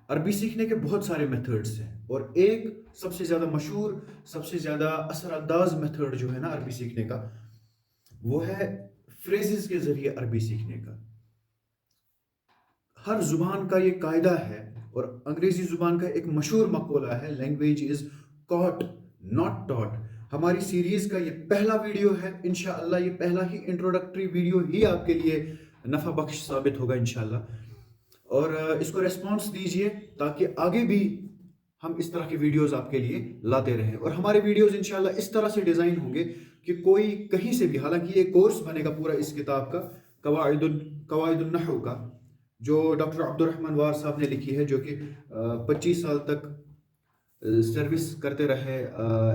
عربی سیکھنے کے بہت سارے میتھڈس ہیں، اور ایک سب سے زیادہ مشہور، سب سے زیادہ اثر انداز میتھڈ جو ہے نا عربی سیکھنے کا، وہ ہے فریزز کے ذریعے عربی سیکھنے کا۔ ہر زبان کا یہ قاعدہ ہے، اور انگریزی زبان کا ایک مشہور مقولہ ہے، لینگویج از کاٹ ناٹ ٹاٹ۔ ہماری سیریز کا یہ پہلا ویڈیو ہے، انشاءاللہ یہ پہلا ہی انٹروڈکٹری ویڈیو ہی آپ کے لیے نفع بخش ثابت ہوگا انشاءاللہ، اور اس کو ریسپانس دیجئے تاکہ آگے بھی ہم اس طرح کی ویڈیوز آپ کے لیے لاتے رہیں، اور ہمارے ویڈیوز انشاءاللہ اس طرح سے ڈیزائن ہوں گے کہ کوئی کہیں سے بھی، حالانکہ یہ کورس بنے گا پورا اس کتاب کا، قواعد النحو کا، جو ڈاکٹر عبد الرحمن وار صاحب نے لکھی ہے، جو کہ 25 سال تک سروس کرتے رہے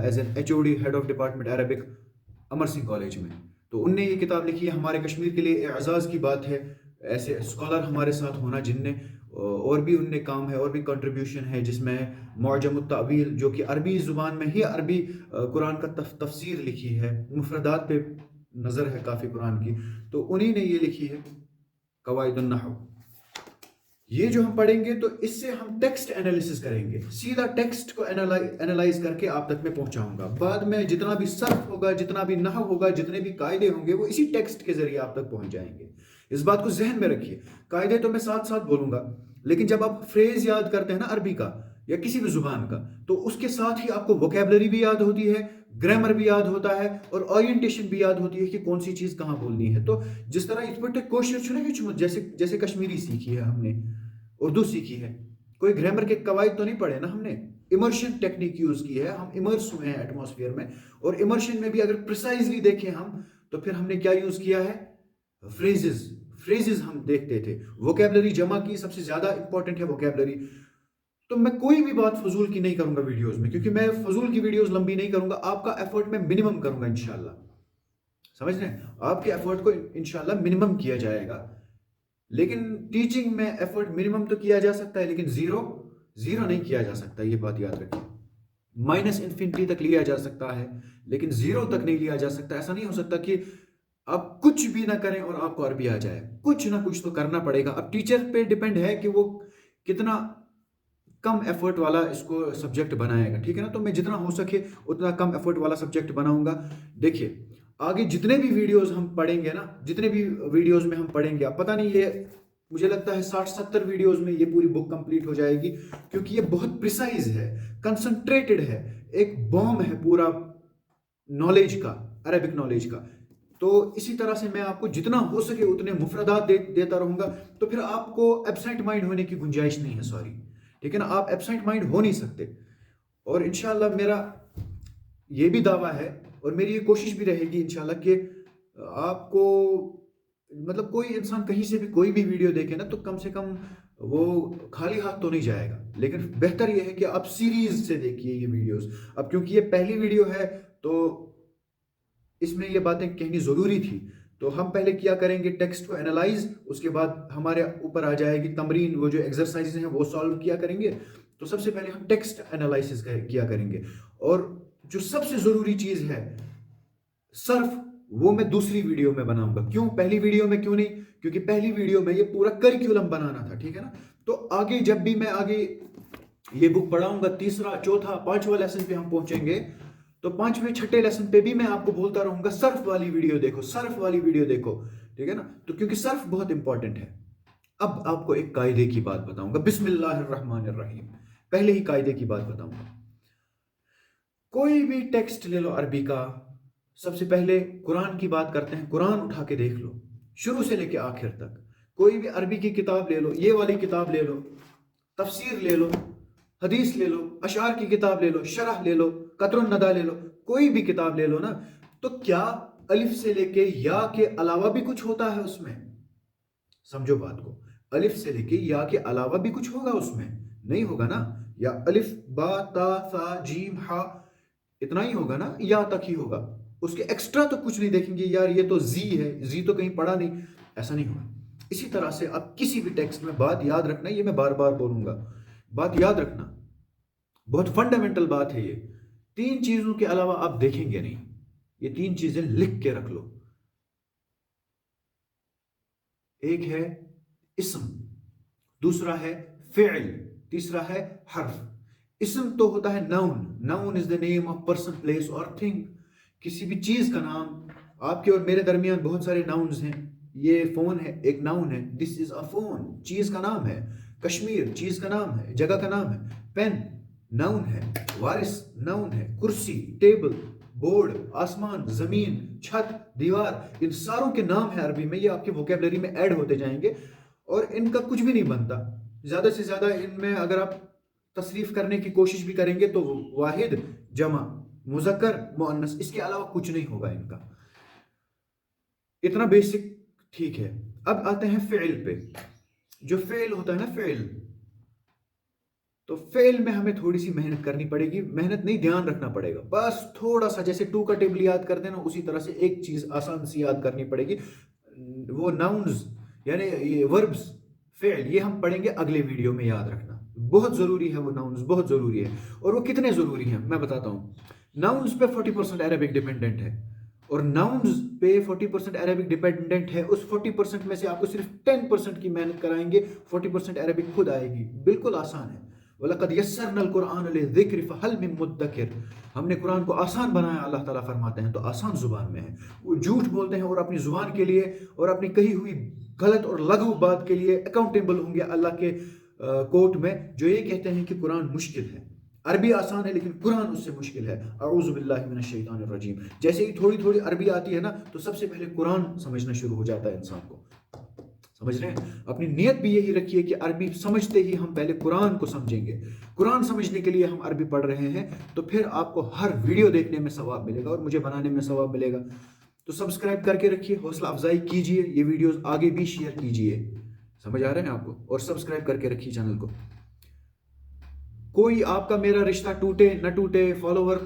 as an H O D, head of department Arabic, Amar Singh college میں۔ تو ان نے یہ کتاب لکھی ہے، ہمارے کشمیر کے لیے اعزاز کی بات ہے ایسے اسکالر ہمارے ساتھ ہونا جن نے، اور بھی ان نے کام ہے اور بھی کنٹریبیوشن ہے، جس میں معجم التأویل جو کہ عربی زبان میں ہی عربی قرآن کا تفسیر لکھی ہے، مفردات پہ نظر ہے کافی قرآن کی، تو انہی نے یہ لکھی ہے قواعد النحو۔ یہ جو ہم پڑھیں گے تو اس سے ہم ٹیکسٹ انالیسس کریں گے، سیدھا ٹیکسٹ کو انالائز کر کے آپ تک میں پہنچاؤں گا، بعد میں جتنا بھی صرف ہوگا، جتنا بھی نحو ہوگا، جتنے بھی قاعدے ہوں گے، وہ اسی ٹیکسٹ کے ذریعے آپ تک پہنچ جائیں گے۔ اس بات کو ذہن میں رکھیے، قاعدے تو میں ساتھ ساتھ بولوں گا، لیکن جب آپ فریز یاد کرتے ہیں نا عربی کا یا کسی بھی زبان کا، تو اس کے ساتھ ہی آپ کو ووکیبلری بھی یاد ہوتی ہے، گرامر بھی یاد ہوتا ہے، اور اورینٹیشن بھی یاد ہوتی ہے کہ کون سی چیز کہاں بولنی ہے۔ تو جس طرح اس پر کوشش جیسے کشمیری سیکھی ہے ہم نے، اردو سیکھی ہے، کوئی گرامر کے قواعد تو نہیں پڑھے نا ہم نے، امرشن ٹیکنیک یوز کی ہے، ہم امرس ہوئے ہیں ایٹماسفیئر میں، اور امرشن میں بھی اگر پریسائزلی دیکھیں ہم، تو پھر ہم نے کیا یوز کیا ہے؟ فریزز ہم دیکھتے تھے، ووکیبلری جمع کی، سب سے زیادہ امپورٹنٹ ہے ووکیبلری۔ تو میں کوئی بھی بات فضول کی نہیں کروں گا ویڈیوز میں، کیونکہ میں فضول کی ویڈیوز لمبی نہیں کروں گا، آپ کا ایفرٹ میں منیمم کروں گا انشاءاللہ، سمجھ رہے ہیں؟ آپ کے ایفرٹ کو انشاءاللہ منیمم کیا جائے گا، لیکن ٹیچنگ میں ایفرٹ منیمم تو کیا جا سکتا ہے، لیکن زیرو نہیں کیا جا سکتا، یہ بات یاد رکھیں۔ مائنس انفینٹی تک لیا جا سکتا ہے، لیکن زیرو تک نہیں لیا جا سکتا۔ ایسا نہیں ہو سکتا کہ آپ کچھ بھی نہ کریں اور آپ کو عربی آ جائے، کچھ نہ کچھ تو کرنا پڑے گا۔ اب ٹیچر پہ ڈیپینڈ ہے کہ وہ کتنا کم ایفرٹ والا اس کو سبجیکٹ بنائے گا، ٹھیک ہے نا؟ تو میں جتنا ہو سکے اتنا کم ایفرٹ والا سبجیکٹ بناؤں گا۔ دیکھیے آگے جتنے بھی ویڈیوز ہم پڑھیں گے نا، جتنے بھی ویڈیوز میں ہم پڑھیں گے، اب پتہ نہیں، یہ مجھے لگتا ہے 60-70 ویڈیوز میں یہ پوری بک کمپلیٹ ہو جائے گی، کیونکہ یہ بہت پریسائز ہے، کنسنٹریٹڈ ہے، ایک بوم ہے پورا نالج کا، عربک نالج کا۔ تو اسی طرح سے میں آپ کو جتنا ہو سکے اتنے مفردات دیتا رہوں گا، تو پھر آپ کو ایبسینٹ مائنڈ ہونے کی گنجائش نہیں ہے، سوری، ٹھیک ہے نا؟ آپ ایبسینٹ مائنڈ ہو نہیں سکتے، اور انشاءاللہ میرا یہ بھی دعویٰ ہے اور میری یہ کوشش بھی رہے گی انشاءاللہ کہ آپ کو، مطلب کوئی انسان کہیں سے بھی کوئی بھی ویڈیو دیکھے نا، تو کم سے کم وہ خالی ہاتھ تو نہیں جائے گا، لیکن بہتر یہ ہے کہ آپ سیریز سے دیکھیے یہ ویڈیوز۔ اب کیونکہ یہ پہلی ویڈیو ہے تو اس میں یہ باتیں کہنی ضروری تھی، تو ہم پہلے کیا کریں گے ٹیکسٹ کو انالائز، اس کے بعد ہمارے اوپر آ جائے گی تمرین، وہ جو ایکسرسائزز ہیں وہ سالو کیا کریں گے۔ تو سب سے پہلے ہم ٹیکسٹ انالائسس کیا کریں گے، اور جو سب سے ضروری چیز ہے صرف، وہ میں دوسری ویڈیو میں بناؤں گا۔ کیوں پہلی ویڈیو میں کیوں نہیں؟ کیونکہ پہلی ویڈیو میں یہ پورا کریکولم بنانا تھا، ٹھیک ہے نا؟ تو آگے جب بھی میں آگے یہ بک پڑھاؤں گا، تیسرا، چوتھا، پانچواں لیسن پہ ہم پہنچیں گے، تو پانچویں چھٹے لیسن پہ بھی میں آپ کو بولتا رہوں گا صرف والی ویڈیو دیکھو، صرف والی ویڈیو دیکھو، ٹھیک ہے نا؟ تو کیونکہ صرف بہت امپورٹنٹ ہے۔ اب آپ کو ایک قاعدے کی بات بتاؤں گا، بسم اللہ الرحمن الرحیم، پہلے ہی قاعدے کی بات بتاؤں گا۔ کوئی بھی ٹیکسٹ لے لو عربی کا، سب سے پہلے قرآن کی بات کرتے ہیں، قرآن اٹھا کے دیکھ لو شروع سے لے کے آخر تک، کوئی بھی عربی کی کتاب لے لو، یہ والی کتاب لے لو، تفسیر لے لو، حدیث لے لو، اشعار کی کتاب لے لو، شرح لے لو، قطر الندی لے لو، کوئی بھی کتاب لے لو نا، تو کیا الف سے لے کے یا کے علاوہ بھی کچھ ہوتا ہے اس میں؟ سمجھو بات کو، الف سے لے کے یا کے علاوہ بھی کچھ ہوگا اس میں؟ نہیں ہوگا نا، یا الف با تا ثا جیم ہا اتنا ہی ہوگا نا، یا تک ہی ہوگا، اس کے ایکسٹرا تو کچھ نہیں دیکھیں گے، یار یہ تو زی ہے، زی تو کہیں پڑھا نہیں، ایسا نہیں ہوگا۔ اسی طرح سے اب کسی بھی ٹیکسٹ میں بات یاد رکھنا، یہ میں بار بار بولوں گا، بات یاد رکھنا، بہت فنڈامنٹل بات ہے یہ، تین چیزوں کے علاوہ آپ دیکھیں گے نہیں، یہ تین چیزیں لکھ کے رکھ لو۔ ایک ہے اسم، دوسرا ہے فعل، तीसरा है हर्फ। इसम तो होता है noun, noun is the name of person, place और थिंग, किसी भी चीज का नाम। आपके और मेरे दरमियान बहुत सारे नाउन्स हैं। ये फोन है, एक नाउन है, दिस इज अ फोन, चीज का नाम है। कश्मीर चीज का नाम है, जगह का नाम है। पेन नाउन है, वारिस नाउन है, कुर्सी, टेबल, बोर्ड, आसमान, जमीन, छत, दीवार, इन सारों के नाम है अरबी में। ये आपके वोकेबलरी में ऐड होते जाएंगे और इनका कुछ भी नहीं बनता। ज्यादा से ज्यादा इनमें अगर आप तसरीफ करने की कोशिश भी करेंगे तो वाहिद, जमा, मुजक्कर, मुअन्नस, इसके अलावा कुछ नहीं होगा इनका। इतना बेसिक ठीक है। अब आते हैं फेल पे। जो फेल होता है ना, फेल, तो फेल में हमें थोड़ी सी मेहनत करनी पड़ेगी। मेहनत नहीं, ध्यान रखना पड़ेगा बस थोड़ा सा। जैसे टू का टेबल याद करते हैं ना, उसी तरह से एक चीज आसान सी याद करनी पड़ेगी, वो नाउन्स यानी ये वर्ब्स, फेल, ये हम पढ़ेंगे अगले वीडियो में। याद रखना बहुत जरूरी है, वो नाउन्स बहुत जरूरी है। और वो कितने जरूरी हैं मैं बताता हूँ। नाउन्स पे 40% अरेबिक डिपेंडेंट है, और नाउन्स पे 40% अरेबिक डिपेंडेंट है। उस 40% में से आपको सिर्फ 10% की मेहनत कराएंगे, 40% अरेबिक खुद आएगी। बिल्कुल आसान है। वलक़द यस्सरनल कुरआन लिज़िक्र फ़हल मिन मुद्दकिर, हमने कुरान को आसान बनाया, अल्लाह ताला फरमाते हैं, तो आसान जुबान में है। वो झूठ बोलते हैं और अपनी जुबान के लिए और अपनी कही हुई गलत और लघु बात के लिए अकाउंटेबल होंगे अल्लाह के कोर्ट में, जो ये कहते हैं कि कुरान मुश्किल है। अरबी आसान है लेकिन कुरान उससे मुश्किल है। अऊज़ु बिल्लाहि मिनश शैतानिर रजीम। जैसे ही थोड़ी थोड़ी अरबी आती है ना, तो सबसे पहले कुरान समझना शुरू हो जाता है इंसान को। समझ रहे हैं? अपनी नियत भी यही रखिए कि अरबी समझते ही हम पहले कुरान को समझेंगे। कुरान समझने के लिए हम अरबी पढ़ रहे हैं, तो फिर आपको हर वीडियो देखने में सवाब मिलेगा और मुझे बनाने में सवाब मिलेगा। तो सब्सक्राइब करके रखिए, हौसला अफजाई कीजिए, ये वीडियोस आगे भी शेयर कीजिए। समझ आ रहे हैं आपको? और सब्सक्राइब करके रखिए चैनल को। कोई आपका मेरा रिश्ता टूटे न टूटे, फॉलोवर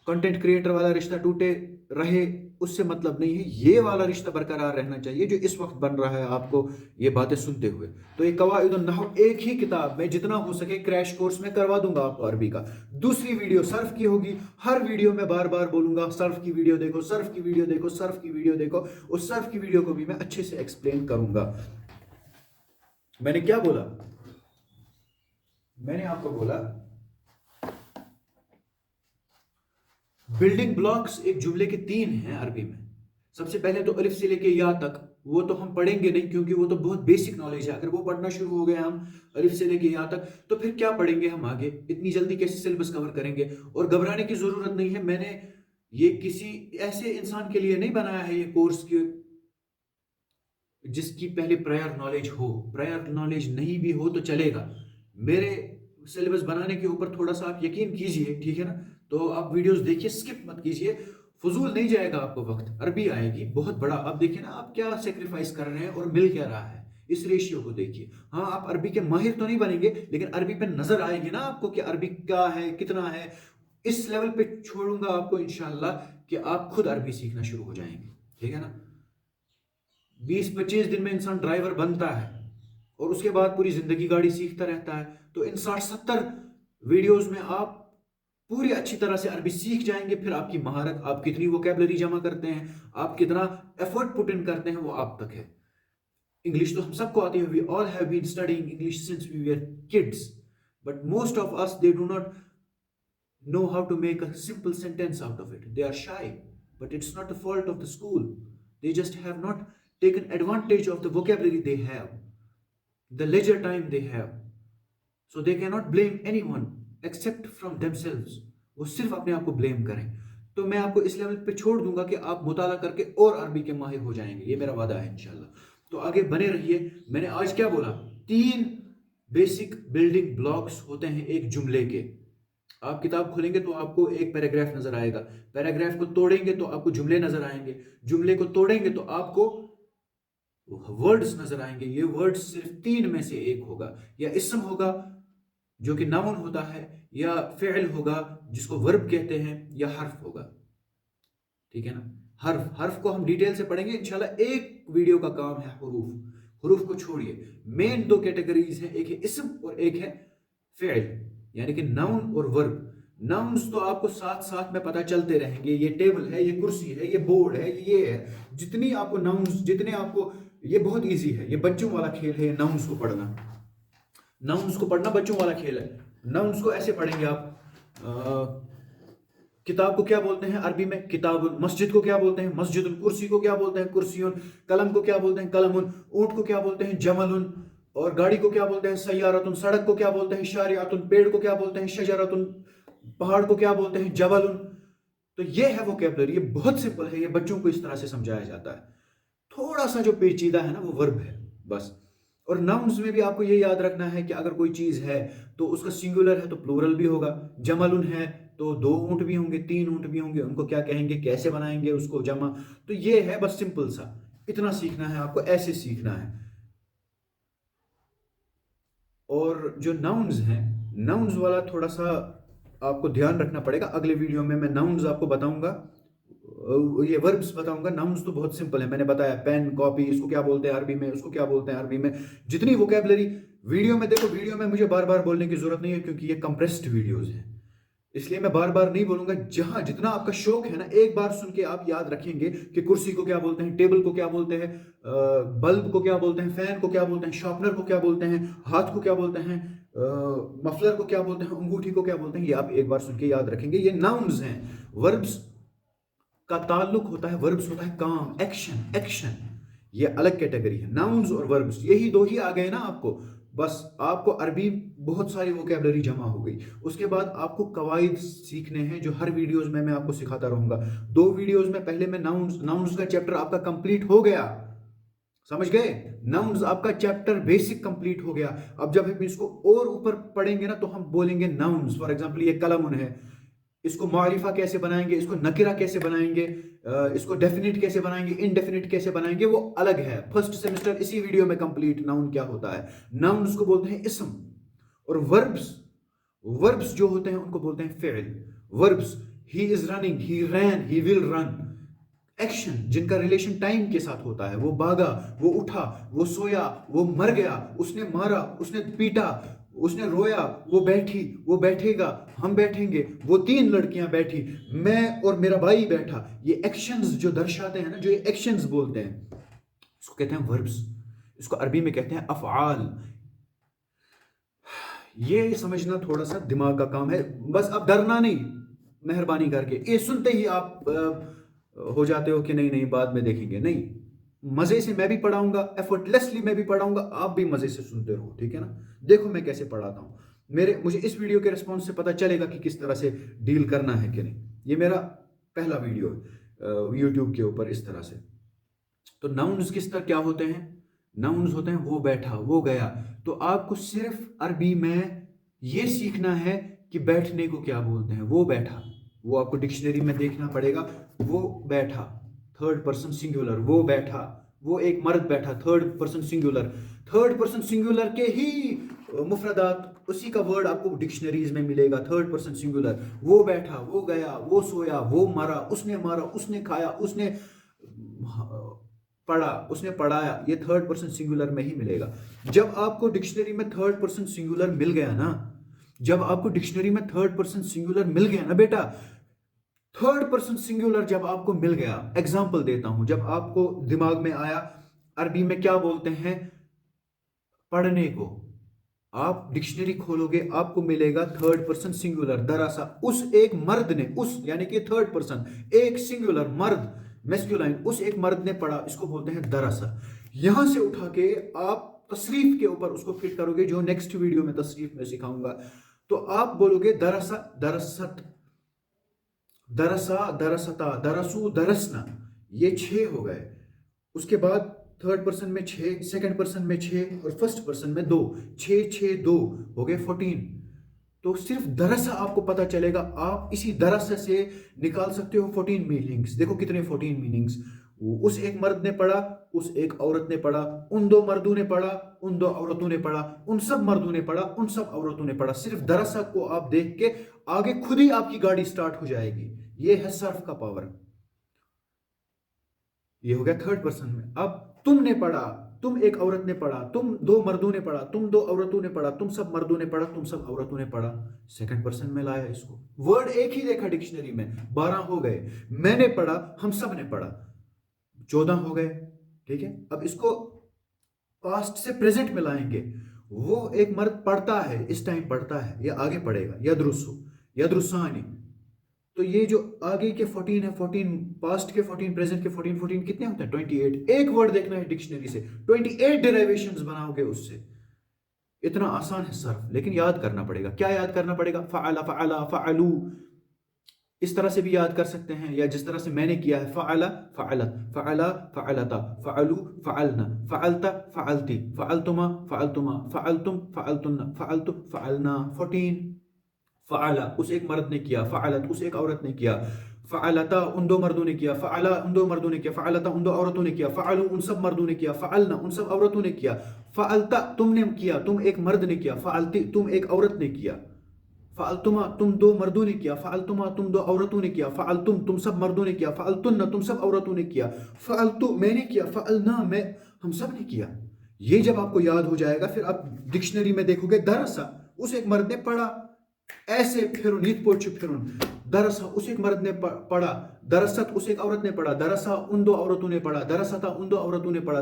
कंटेंट क्रिएटर वाला रिश्ता टूटे रहे, उससे मतलब नहीं है। ये वाला रिश्ता बरकरार रहना चाहिए जो इस वक्त बन रहा है आपको ये बातें सुनते हुए। तो ये कवाइदुन नहव एक ही किताब में जितना हो सके क्रैश कोर्स में करवा दूंगा आपको अरबी का। दूसरी वीडियो सर्फ की होगी। हर वीडियो में बार बार बोलूंगा सर्फ की वीडियो देखो, सर्फ की वीडियो देखो, सर्फ की वीडियो देखो। उस सर्फ की वीडियो को भी मैं अच्छे से एक्सप्लेन करूंगा। मैंने क्या बोला? मैंने आपको बोला बिल्डिंग ब्लॉक्स एक जुमले के 3 हैं अरबी में। सबसे पहले तो अलिफ से लेके या तक, वो तो हम पढ़ेंगे नहीं क्योंकि वो तो बहुत बेसिक नॉलेज है। अगर वो पढ़ना शुरू हो गए हम अलिफ से लेके या तक, तो फिर क्या पढ़ेंगे हम आगे? इतनी जल्दी कैसे सिलेबस कवर करेंगे? और घबराने की जरूरत नहीं है। मैंने ये किसी ऐसे इंसान के लिए नहीं बनाया है ये कोर्स की जिसकी पहले प्रायर नॉलेज हो। प्रायर नॉलेज नहीं भी हो तो चलेगा। मेरे सिलेबस बनाने के ऊपर थोड़ा सा आप यकीन कीजिए, ठीक है ना? तो आप वीडियोस देखिए, स्किप मत कीजिए। फजूल नहीं जाएगा आपको वक्त। अरबी आएगी बहुत बड़ा। आप देखिए ना, आप क्या सेक्रीफाइस कर रहे हैं और मिल क्या रहा है, इस रेशियो को देखिए। हाँ, आप अरबी के माहिर तो नहीं बनेंगे, लेकिन अरबी पे नजर आएगी ना आपको कि अरबी क्या है, कितना है। इस लेवल पे छोड़ूंगा आपको इंशाल्लाह कि आप खुद अरबी सीखना शुरू हो जाएंगे, ठीक है ना? 20-25 दिन में इंसान ड्राइवर बनता है और उसके बाद पूरी जिंदगी गाड़ी सीखता रहता है। तो इन 60-70 वीडियोस में आप पूरी अच्छी तरह से अरबी सीख जाएंगे। फिर आपकी महारत, आप कितनी वोकैबुलरी जमा करते हैं, आप कितना एफर्ट पुट इन करते हैं, वो आप तक है। इंग्लिश तो हम सबको आती है। We all have been studying English since we were kids, but most of us they do not know how to make a simple sentence out of it. They are shy, but it's not the fault of the school. They just have not taken advantage of the vocabulary they have, the leisure time they have. So they cannot blame anyone except from themselves. वो सिर्फ अपने आप को blame करें। तो मैं आपको इस लेवल पे छोड़ दूंगा कि आप मुताला करके और अरबी के माहिर हो जाएंगे। ये मेरा वादा है इंशाल्लाह। तो आगे बने रहिए। मैंने आज क्या बोला? 3 बेसिक बिल्डिंग ब्लॉक्स होते हैं एक जुमले के। आप किताब खोलेंगे तो आपको एक पैराग्राफ नजर आएगा, पैराग्राफ को तोड़ेंगे तो आपको जुमले नजर आएंगे, जुमले को तोड़ेंगे तो आपको वर्ड्स नजर आएंगे। ये वर्ड्स सिर्फ 3 में से एक होगा। या इस्म होगा जो कि नाउन होता है, या फ़िअल होगा जिसको वर्ब कहते हैं, या हर्फ होगा। ठीक है ना? हर्फ को हम डिटेल से पढ़ेंगे इंशाल्लाह। एक वीडियो का काम है हुरूफ को छोड़िए। मेन 2 कैटेगरीज हैं, एक है इस्म और एक है फ़िअल, यानी कि नाउन और वर्ब। नाउन्स तो आपको साथ साथ में पता चलते रहेंगे। ये टेबल है, ये कुर्सी है, ये बोर्ड है, ये है। जितनी आपको नाउन्स, जितने आपको, ये बहुत इजी है, ये बच्चों वाला खेल है नाउन्स को पढ़ना। नाउन्स को पढ़ना बच्चों वाला खेल है। नाउन्स को ऐसे पढ़ेंगे आप। किताब को क्या बोलते हैं अरबी में? किताबुन। मस्जिद को क्या बोलते हैं? मस्जिदुन। कुर्सी को क्या बोलते हैं? कुर्सियुन। कलम को क्या बोलते हैं? कलमुन। ऊंट को क्या बोलते हैं? जमलुन। और गाड़ी को क्या बोलते हैं? सय्यारतुन। सड़क को क्या बोलते हैं? शारिअतुन। पेड़ को क्या बोलते हैं? शजरतुन। पहाड़ को क्या बोलते हैं? जबलुन। तो ये है वोकैबुलरी, ये बहुत सिंपल है, ये बच्चों को इस तरह से समझाया जाता है। थोड़ा सा जो पेचीदा है ना वो वर्ब है बस। और नाउन्स में भी आपको ये याद रखना है कि अगर कोई चीज है तो उसका सिंगुलर है तो प्लूरल भी होगा। जमलुन है तो 2 ऊंट भी होंगे, 3 ऊंट भी होंगे, उनको क्या कहेंगे, कैसे बनाएंगे उसको जमा। तो ये है बस सिंपल सा, इतना सीखना है आपको, ऐसे सीखना है। और जो नाउन्स हैं, नाउन्स वाला थोड़ा सा आपको ध्यान रखना पड़ेगा। अगले वीडियो में मैं नाउन्स आपको बताऊंगा, ये वर्ब्स बताऊंगा। नाउन्स तो बहुत सिंपल है, मैंने बताया पेन, कॉपी, इसको क्या बोलते हैं अरबी में, उसको क्या बोलते हैं अरबी में। जितनी वोकैबुलरी वीडियो में, देखो वीडियो में मुझे बार बार बोलने की जरूरत नहीं है क्योंकि ये कंप्रेस्ड वीडियोस हैं, इसलिए मैं बार बार नहीं बोलूंगा। जहां जितना आपका शौक है ना, एक बार सुन के आप याद रखेंगे कि कुर्सी को क्या बोलते हैं, टेबल को क्या बोलते हैं, बल्ब को क्या बोलते हैं, फैन को क्या बोलते हैं, शार्पनर को क्या बोलते हैं, हाथ को क्या बोलते हैं, मफलर को क्या बोलते हैं, अंगूठी को क्या बोलते हैं, ये आप एक बार सुन के याद रखेंगे। ये नाउन्स हैं। वर्ब्स का ताल्लुक होता है, वर्ब्स होता है काम, एक्शन, एक्शन, ये अलग कैटेगरी है। नाउन्स और वर्ब्स यही दो ही आ गए ना आपको, बस आपको अरबी बहुत सारी वोकैबुलरी जमा हो गई। उसके बाद आपको कवाइद सीखने हैं जो हर वीडियोस में मैं आपको सिखाता रहूंगा। 2 वीडियोस में पहले मैं नाउन्स का चैप्टर आपका कंप्लीट हो गया, समझ गए? नाउन्स आपका चैप्टर बेसिक कंप्लीट हो गया। अब जब हम इसको और ऊपर पढ़ेंगे ना तो हम बोलेंगे नाउन्स। फॉर एग्जांपल ये कलमुन है, इसको मारिफा कैसे बनाएंगे, इसको नकिरा कैसे बनाएंगे, इसको डेफिनिट कैसे बनाएंगे, इनडेफिनिट कैसे बनाएंगे, वो अलग है। फर्स्ट सेमेस्टर इसी वीडियो में कंप्लीट नाउन क्या होता है। नाउन्स को बोलते हैं इसम। और वर्ब्स, वर्ब्स जो होते हैं उनको बोलते हैं फेल। Verbs, he is running, he ran, he will run. Action जिनका रिलेशन टाइम के साथ होता है, वो भागा, वो उठा, वो सोया, वो मर गया, उसने मारा, उसने पीटा, उसने रोया, वो बैठी, वो बैठेगा, हम बैठेंगे, वो 3 लड़कियां बैठी, मैं और मेरा भाई बैठा। ये एक्शंस जो दर्शाते हैं ना, जो ये एक्शंस बोलते हैं, इसको कहते हैं वर्ब्स। इसको अरबी में कहते हैं अफ़आल। ये समझना थोड़ा सा दिमाग का काम है, बस अब डरना नहीं, मेहरबानी करके। ये सुनते ही आप हो जाते हो कि नहीं नहीं बाद में देखेंगे, नहीं, मजे से मैं भी पढ़ाऊंगा, एफर्टलेसली मैं भी पढ़ाऊंगा, आप भी मजे से सुनते रहो, ठीक है ना? देखो मैं कैसे पढ़ाता हूं। मुझे इस वीडियो के रिस्पॉन्स से पता चलेगा कि किस तरह से डील करना है कि नहीं। ये मेरा पहला वीडियो है यूट्यूब के ऊपर इस तरह से। तो नाउन्स किस तरह क्या होते हैं? नाउन्स होते हैं वो बैठा, वो गया। तो आपको सिर्फ अरबी में ये सीखना है कि बैठने को क्या बोलते हैं, वो बैठा। वो आपको डिक्शनरी में देखना पड़ेगा। वो बैठा, थर्ड पर्सन सिंगुलर, वो बैठा, वो एक मर्द बैठा, third person singular. Third person singular के ही मुफरदात, उसी का वर्ड आपको डिक्शनरीज में मिलेगा, थर्ड पर्सन सिंगुलर। वो बैठा, वो गया, वो सोया, वो मरा, उसने मारा, उसने खाया, उसने पढ़ा, उसने पढ़ाया, ये थर्ड पर्सन सिंगुलर में ही मिलेगा। जब आपको डिक्शनरी में थर्ड पर्सन सिंगुलर मिल गया ना, जब आपको डिक्शनरी में थर्ड पर्सन सिंगुलर मिल गया ना बेटा, थर्ड पर्सन सिंगुलर जब आपको मिल गया, एग्जांपल देता हूं, जब आपको दिमाग में आया अरबी में क्या बोलते हैं पढ़ने को, आप डिक्शनरी खोलोगे, आपको मिलेगा थर्ड पर्सन सिंगुलर। दरअसल उस एक मर्द ने, उस यानी कि थर्ड पर्सन, एक सिंगुलर मर्द, मैस्कुलाइन, उस एक मर्द ने पढ़ा, इसको बोलते हैं दरअसल। यहां से उठा के आप तसरीफ के ऊपर उसको फिट करोगे, जो नेक्स्ट वीडियो में तसरीफ में सिखाऊंगा। तो आप बोलोगे दरअसल, दरसत, दरसा, दरसता, दरसू, दरसना, ये 6 हो गए। उसके बाद थर्ड पर्सन में 6, सेकंड पर्सन में 6 और फर्स्ट पर्सन में 2, 6 6 2 हो गए 14। तो सिर्फ दरसा आपको पता चलेगा, आप इसी दरसा से निकाल सकते हो 14 मीनिंग्स। देखो कितने 14 मीनिंग्स। उस एक मर्द ने पढ़ा, उस एक औरत ने पढ़ा, उन 2 मर्दों ने पढ़ा, उन 2 औरतों ने पढ़ा, उन सब मर्दों ने पढ़ा, उन सब औरतों ने पढ़ा। सिर्फ दरसा को आप देख के आगे खुद ही आपकी गाड़ी स्टार्ट हो जाएगी। ये है सर्फ का पावर। ये हो गया थर्ड पर्सन में। अब तुमने पढ़ा, तुम एक औरत ने पढ़ा, तुम 2 मर्दों ने पढ़ा, तुम 2 औरतों ने पढ़ा, तुम सब मर्दों ने पढ़ा, तुम सब औरतों ने पढ़ा। सेकंड पर्सन में लाया इसको, वर्ड एक ही देखा डिक्शनरी में, 12 हो गए। मैंने पढ़ा, हम सब ने पढ़ा, 14 हो गए, ठीक है? अब इसको पास्ट से प्रेजेंट में लाएंगे। وہ ایک مرد پڑھتا ہے، اس ٹائم پڑھتا ہے یا آگے پڑھے گا، یدرسو، یدرسانی. تو یہ جو آگے کے 14 ہے، 14 پاسٹ کے 14 پریزنٹ کے 14 14 کتنے ہوتے ہیں 28. ایک ورڈ دیکھنا ہے ڈکشنری سے 28 ڈیرائیویشنز بناؤ گے اس سے. اتنا آسان ہے صرف، لیکن یاد کرنا پڑے گا. کیا یاد کرنا پڑے گا؟ فعل، فعلا، فعلو. اس طرح سے بھی یاد کر سکتے ہیں، یا جس طرح سے میں نے کیا ہے، فعل، فعلت، فعلا، فعلتا، فعلو، فعلنا، فعلتا، فعلتی، فعلتما، فعلتما، فعلتم، فعلتن، فعلت، فعلنا. 14. فعلا اس ایک مرد نے کیا، فعلت اس ایک عورت نے کیا، فعلتا ان دو مردوں نے کیا، فعلا ان دو مردوں نے کیا، فعلتا ان دو عورتوں نے کیا، فعلو ان سب مردوں نے کیا، فعلنا ان سب عورتوں نے کیا، فعلتا تم نے کیا، تم ایک مرد نے کیا، فعلتی تم ایک عورت نے کیا، فعلتما تم دو مردوں نے کیا، فعلتما تم دو عورتوں نے کیا، فعلتم تم سب مردوں نے کیا، فعلتن تم سب عورتوں نے کیا، فعلتو میں نے کیا، فعلنا میں ہم سب نے کیا. یہ جب آپ کو یاد ہو جائے گا، پھر آپ ڈکشنری میں دیکھو گے درسا اس ایک مرد نے پڑھا، ایسے پھرن نیت پوچھ پھرن. درسا اس ایک مرد نے پڑھا، درست اس ایک عورت نے پڑھا، درسا ان دو عورتوں نے پڑھا، درستا ان دو عورتوں نے پڑھا،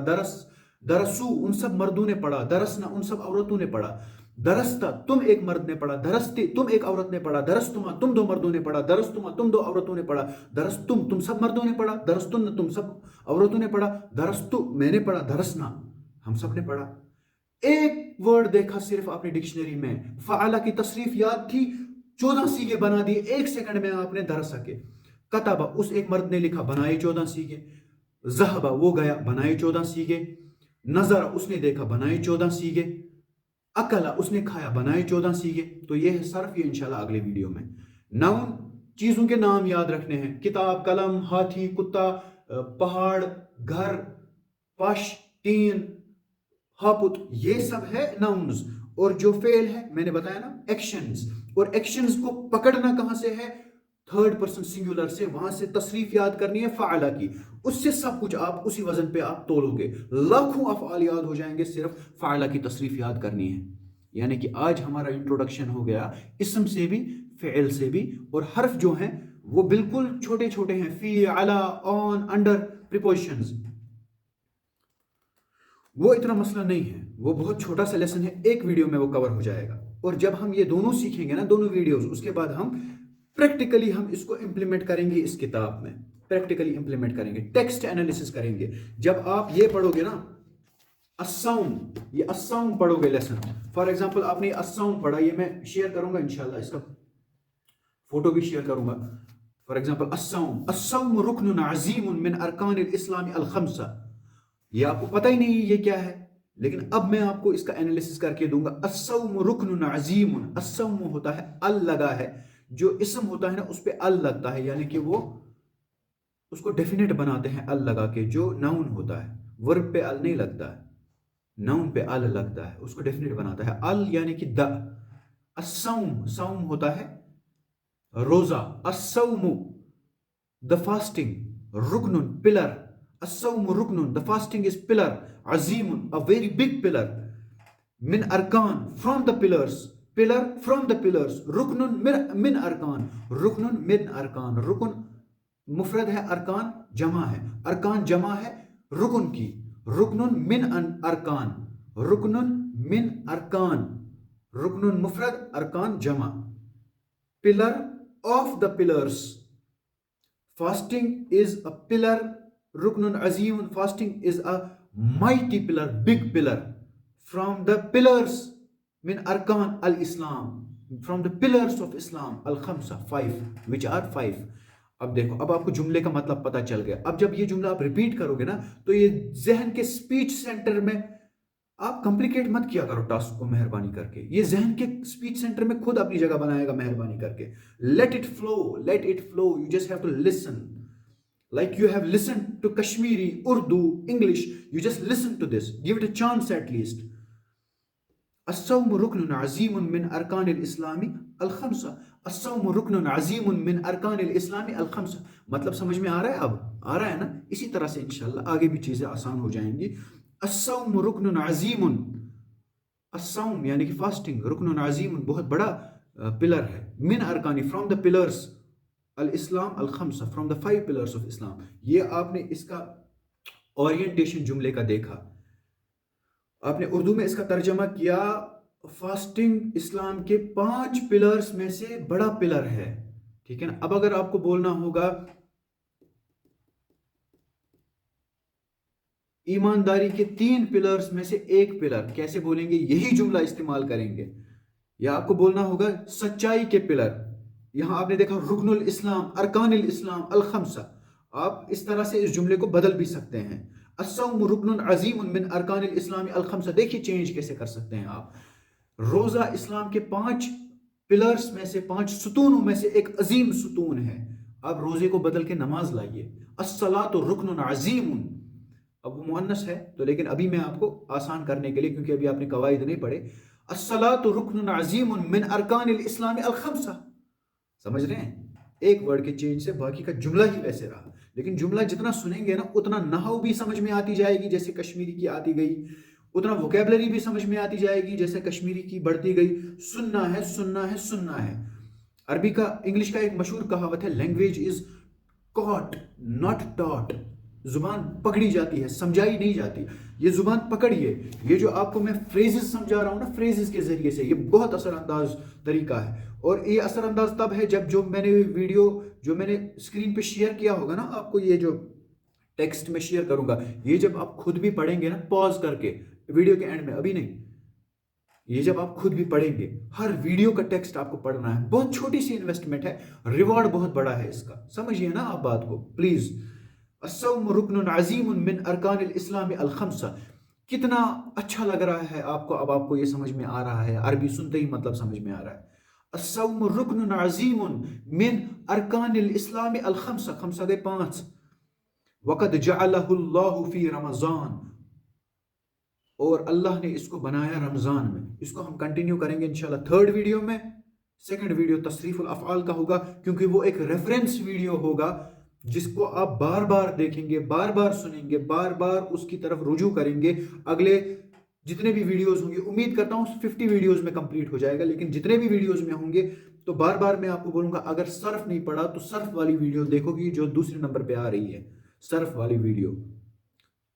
درسو ان سب مردوں نے پڑھا، درسنا ان سب عورتوں نے پڑھا، درستا تم ایک مرد نے پڑھا، درستی تم ایک عورت نے پڑھا، درستما تم دو مردوں نے پڑھا، درستما تم دو عورتوں نے پڑھا، درستم تم سب مردوں نے پڑھا، درستن تم سب عورتوں نے پڑھا، درستو میں نے پڑھا، درسنا ہم سب نے پڑھا. ایک ورڈ دیکھا صرف آپ نے ڈکشنری میں، فعلا کی تصریف یاد تھی، 14 سیگے بنا دیے 1 سیکنڈ میں آپ نے درس سکے. کتابہ اس ایک مرد نے لکھا، بنائے 14 سیگے. ذہبہ وہ گیا، بنائے 14 سیگے. نظر اس نے دیکھا، بنائے 14 سیگے. اکلا اس نے کھایا، بنائے 14 سیگے. تو یہ ہے صرف، یہ انشاءاللہ اگلے ویڈیو میں. ناؤن چیزوں کے نام یاد رکھنے ہیں، کتاب، قلم، ہاتھی، کتا، پہاڑ، گھر، پش، تین، ہاپت، یہ سب ہے ناؤنز. اور جو فعل ہے میں نے بتایا نا ایکشنز، اور ایکشنز کو پکڑنا کہاں سے ہے؟ تھرڈ پرسن سنگولر سے. وہاں سے تصریف یاد کرنی ہے فعلا کی، اس سے سب کچھ آپ اسی وزن پہ آپ تولو گے. لاکھوں افعال یاد ہو جائیں گے، صرف فعلا کی تصریف یاد کرنی ہے. یعنی کہ آج ہمارا انٹروڈکشن ہو گیا اسم سے بھی، فعل سے بھی، اور حرف جو ہیں وہ بالکل چھوٹے چھوٹے ہیں، فی، علا، آن، انڈر، پریپوزیشنز. وہ اتنا مسئلہ نہیں ہے، وہ بہت چھوٹا سا لیسن ہے، ایک ویڈیو میں وہ کور ہو جائے گا. اور جب ہم یہ دونوں سیکھیں گے نا، دونوں ویڈیوز، اس کے بعد ہم پریکٹیکلی ہم اس کو امپلیمنٹ کریں گے اس کتاب میں، پریکٹیکلی امپلیمنٹ کریں گے، ٹیکسٹ انالیسس کریں گے. جب آپ یہ پڑھو گے نا الساؤن، یہ الساؤن پڑھو گے لیسن، فار ایگزامپل آپ نے الساؤن پڑھا، یہ میں شیئر کروں گا انشاءاللہ، اس کا فوٹو بھی شیئر کروں گا. فار ایگزامپل الساؤن، الصوم رکن عظیم من ارکان الاسلام الخمسہ. یہ آپ کو پتہ ہی نہیں یہ کیا ہے، لیکن اب میں آپ کو اس کا انالیسس کر کے دوں گا. الصوم رکن عظیم، الصوم ہوتا ہے ال لگا ہے، جو اسم ہوتا ہے نا اس پہ ال لگتا ہے، یعنی کہ وہ اس کو ڈیفینیٹ بناتے ہیں ال لگا کے. جو ناؤن ہوتا ہے ورب پہ ال نہیں لگتا ہے، ناؤن پہ ال لگتا ہے، اس کو ڈیفینیٹ بناتا ہے ال، یعنی کہ دا. الصوم، صوم ہوتا ہے روزہ، الصوم the fasting، رکن pillar، الصوم رکن the fasting is pillar، Azeem a very big pillar، من ارکان from the pillars، pillar from the pillars، رکن من ارکان، رکن من ارکان. رکن مفرد ہے، ارکان جمع ہے، ارکان جمع ہے رکن کی، رکن من ارکان، رکن من ارکان، رکن مفرد ارکان جمع. pillar of the pillars، fasting is a pillar، رکن عظیم، fasting is a mighty pillar، big pillar from the pillars من ارکان الاسلام، from the pillars of Islam الخمسہ، 5 which are 5. اب دیکھو، اب آپ کو جملے کا مطلب پتہ چل گیا. اب جب یہ جملہ آپ ریپیٹ کرو گے نا تو یہ ذہن کے سپیچ سینٹر میں، آپ کمپلیکیٹ مت کیا کرو ٹاسک کو مہربانی کر کے، یہ ذہن کے سپیچ سینٹر میں خود اپنی جگہ بنائے گا مہربانی کر کے. Let it flow, let it flow, you just have to listen. Like you have listened to Kashmiri, Urdu, English, you just listen to this. Give it a chance at least. الصوم ركن عظيم من أركان الإسلام الخمسة، الصوم ركن عظيم من أركان الإسلام الخمسة. مطلب سمجھ میں آ رہا ہے؟ اب آ رہا ہے نا؟ اسی طرح سے انشاءاللہ آگے بھی چیزیں آسان ہو جائیں گی. الصوم ركن عظيم، الصوم یعنی کہ فاسٹنگ، رکن عظیم بہت بڑا پلر ہے، من ارکانی فرام دا پلرس الاسلام الخمسہ، فرام دا 5 پلرس آف اسلام. یہ آپ نے اس کا اورینٹیشن جملے کا دیکھا. आपने उर्दू में इसका तर्जमा किया, फास्टिंग इस्लाम के 5 पिलर्स में से बड़ा पिलर है, ठीक है ना। अब अगर आपको बोलना होगा ईमानदारी के 3 पिलर्स में से एक पिलर, कैसे बोलेंगे, यही जुमला इस्तेमाल करेंगे। या आपको बोलना होगा सच्चाई के पिलर, यहां आपने देखा रुकनुल इस्लाम, अरकानुल इस्लाम अल खमसा, आप इस तरह से इस जुमले को बदल भी सकते हैं। अस्सौम रुकनुन अजीमुन मिन अरकानुल इस्लाम अल खमसा, देखिए चेंज कैसे कर सकते हैं आप। रोजा इस्लाम के 5 पिलर्स में से, 5 सुतूनों में से एक अजीम सुतून है, आप रोजे को बदल के नमाज लाइए। अस्सलातु रुकनुन अजीमुन, अब वो मुअन्नस है तो, लेकिन अभी मैं आपको आसान करने के लिए, क्योंकि अभी आपने कवाइद नहीं पढ़े, अस्सलातु रुकनुन अजीमुन मिन अरकानिल इस्लाम अल खमसा, समझ रहे हैं। एक वर्ड के चेंज से बाकी का जुमला ही वैसे रहा, लेकिन जुमला जितना सुनेंगे ना उतना नहव भी समझ में आती जाएगी जैसे कश्मीरी की आती गई, उतना वोकेबलरी भी समझ में आती जाएगी जैसे कश्मीरी की बढ़ती गई। सुनना है सुनना है सुनना है। अरबी का, इंग्लिश का एक मशहूर कहावत है, language is caught not taught, जुबान पकड़ी जाती है, समझाई नहीं जाती। ये जुबान पकड़िए, ये जो आपको मैं फ्रेजेस समझा रहा हूँ ना, फ्रेजेस के जरिए से, ये बहुत असरअंदाज तरीका है। और ये असरअंदाज तब है जब जो मैंने स्क्रीन पे शेयर किया होगा ना आपको, ये जो टेक्स्ट में शेयर करूंगा, ये जब आप खुद भी पढ़ेंगे ना पॉज करके वीडियो के एंड में, अभी नहीं, ये जब आप खुद भी पढ़ेंगे, हर वीडियो का टेक्स्ट आपको पढ़ना है। बहुत छोटी सी इन्वेस्टमेंट है, रिवॉर्ड बहुत बड़ा है इसका, समझिए ना आप बात को प्लीज। अस्सौम रुकनुन अजीमुन मिन अरकानिल इस्लाम अल खमसा, कितना अच्छा लग रहा है आपको, अब आपको ये समझ में आ रहा है, अरबी सुनते ही मतलब समझ में आ रहा है। अस्सौम रुकनुन अजीमुन मिन अरकानिल इस्लाम अल खमसा, खमसा गए 5, वक़द जअलहुल्लाहु फी रमज़ान, और अल्लाह ने इसको बनाया रमजान में। इसको हम कंटिन्यू करेंगे इंशाल्लाह 3rd वीडियो में। 2nd वीडियो तसरीफुल अफ़आल का होगा, क्योंकि वो एक रेफरेंस वीडियो होगा जिसको आप बार बार देखेंगे, बार बार सुनेंगे, बार बार उसकी तरफ रुजू करेंगे। अगले जितने भी वीडियोस होंगे, उम्मीद करता हूँ 50 वीडियोस में कंप्लीट हो जाएगा, लेकिन जितने भी वीडियोस में होंगे तो बार बार मैं आपको बोलूंगा, अगर सर्फ नहीं पढ़ा तो सर्फ वाली वीडियो देखोगी जो दूसरे नंबर पे आ रही है, सर्फ वाली वीडियो,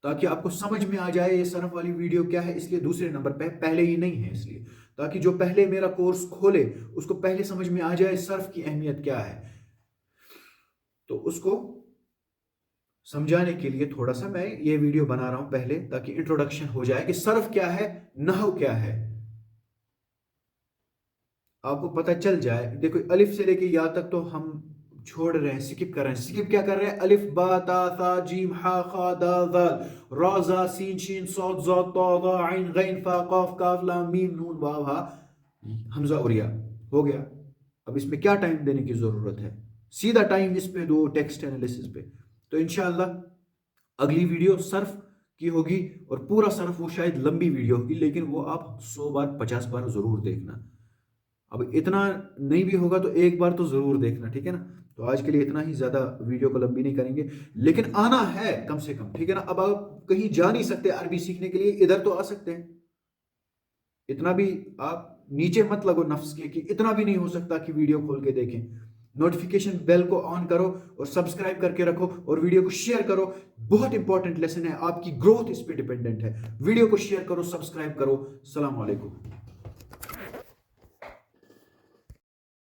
ताकि आपको समझ में आ जाए ये सर्फ वाली वीडियो क्या है। इसलिए दूसरे नंबर पे, पहले ही नहीं है, इसलिए ताकि जो पहले मेरा कोर्स खोले उसको पहले समझ में आ जाए सर्फ की अहमियत क्या है। तो उसको समझाने के लिए थोड़ा सा मैं ये वीडियो बना रहा हूं पहले, ताकि इंट्रोडक्शन हो जाए कि सर्फ क्या है, नहव क्या है, आपको पता चल जाए। देखो अलिफ से लेके या तक तो हम छोड़ रहे हैं, स्किप कर रहे हैं। स्किप क्या कर रहे हैं, अलिफ बा ता सा जीम हा खा दाल दाल रा जा सीन शीन सौद ज़ा ता दा ऐन गैन फा काफ काफ लाम मीम नून वाव हा हमजा और या, हो गया। अब इसमें क्या टाइम देने की जरूरत है, सीधा टाइम इस पे दो, टेक्स्ट एनालिसिस पे। तो इंशाअल्लाह अगली वीडियो सर्फ की होगी, और पूरा सर्फ वो शायद लंबी वीडियो होगी, लेकिन वो आप 100 बार 50 बार जरूर देखना। अब इतना नहीं भी होगा तो एक बार तो जरूर देखना, ठीक है ना। तो आज के लिए इतना ही, ज्यादा वीडियो को लंबी नहीं करेंगे, लेकिन आना है कम से कम, ठीक है ना। अब आप कहीं जा नहीं सकते अरबी सीखने के लिए, इधर तो आ सकते हैं। इतना भी आप नीचे मत लगो नफ्स के कि इतना भी नहीं हो सकता कि वीडियो खोल के देखें। नोटिफिकेशन बेल को ऑन करो और सब्सक्राइब करके रखो, और वीडियो को शेयर करो। बहुत इंपॉर्टेंट लेसन है, आपकी ग्रोथ इस पे डिपेंडेंट है। वीडियो को शेयर करो, सब्सक्राइब करो। अस्सलाम वालेकुम।